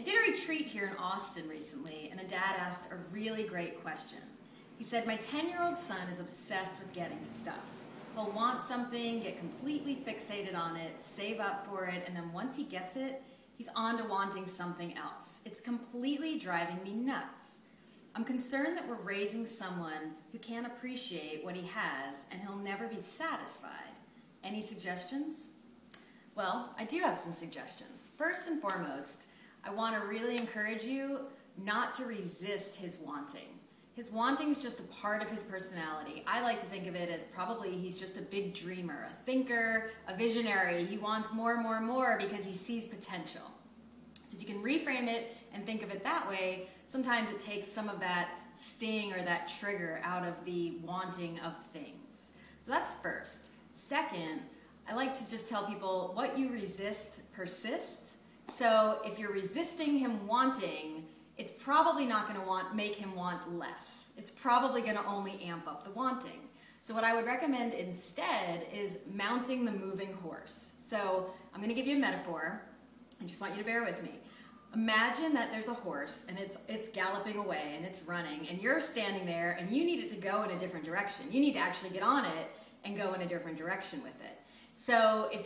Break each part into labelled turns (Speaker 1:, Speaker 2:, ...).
Speaker 1: did a retreat here in Austin recently, and a dad asked a really great question. He said, my 10-year-old son is obsessed with getting stuff. He'll want something, get completely fixated on it, save up for it, and then once he gets it, he's on to wanting something else. It's completely driving me nuts. I'm concerned that we're raising someone who can't appreciate what he has, and he'll never be satisfied. Any suggestions? Well, I do have some suggestions. First and foremost, I want to really encourage you not to resist his wanting. His wanting is just a part of his personality. I like to think of it as probably he's just a big dreamer, a thinker, a visionary. He wants more and more and more because he sees potential. So if you can reframe it and think of it that way, sometimes it takes some of that sting or that trigger out of the wanting of things. So that's first. Second, I like to just tell people what you resist persists. So if you're resisting him wanting, it's probably not going to make him want less. It's probably going to only amp up the wanting. So what I would recommend instead is mounting the moving horse. So I'm going to give you a metaphor. I just want you to bear with me. Imagine that there's a horse and it's galloping away and it's running and you're standing there and you need it to go in a different direction. You need to actually get on it and go in a different direction with it. So if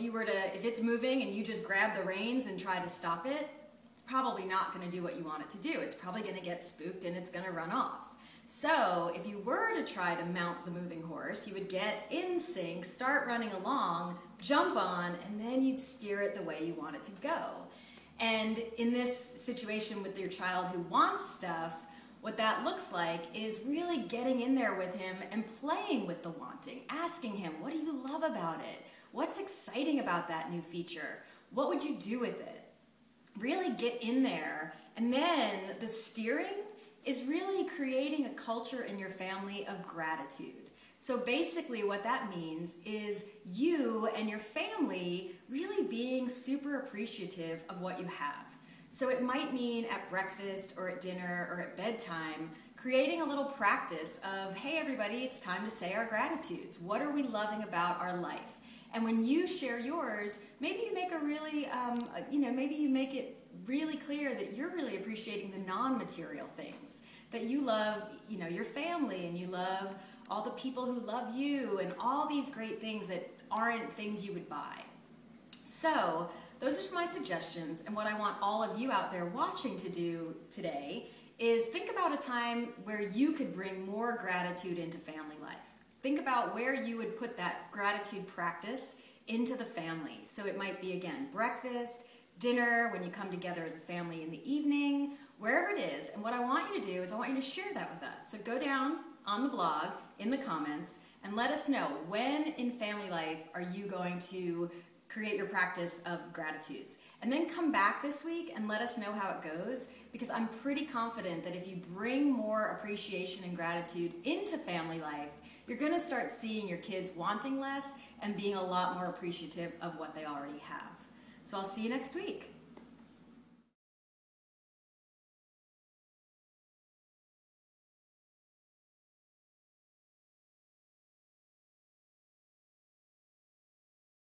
Speaker 1: it's moving and you just grab the reins and try to stop it, it's probably not going to do what you want it to do. It's probably going to get spooked and it's going to run off. So if you were to try to mount the moving horse, you would get in sync, start running along, jump on, and then you'd steer it the way you want it to go. And in this situation with your child who wants stuff, what that looks like is really getting in there with him and playing with the wanting, asking him, what do you love about it? What's exciting about that new feature? What would you do with it? Really get in there, and then the steering is really creating a culture in your family of gratitude. So basically what that means is you and your family really being super appreciative of what you have. So it might mean at breakfast or at dinner or at bedtime, creating a little practice of, hey everybody, it's time to say our gratitudes. What are we loving about our life? And when you share yours, maybe you make maybe you make it really clear that you're really appreciating the non-material things, that you love, your family, and you love all the people who love you, and all these great things that aren't things you would buy. So those are my suggestions, and what I want all of you out there watching to do today is think about a time where you could bring more gratitude into family life. Think about where you would put that gratitude practice into the family. So it might be, again, breakfast, dinner, when you come together as a family in the evening, wherever it is. And what I want you to do is I want you to share that with us. So go down on the blog, in the comments, and let us know when in family life are you going to create your practice of gratitudes. And then come back this week and let us know how it goes, because I'm pretty confident that if you bring more appreciation and gratitude into family life, you're going to start seeing your kids wanting less and being a lot more appreciative of what they already have. So I'll see you next week.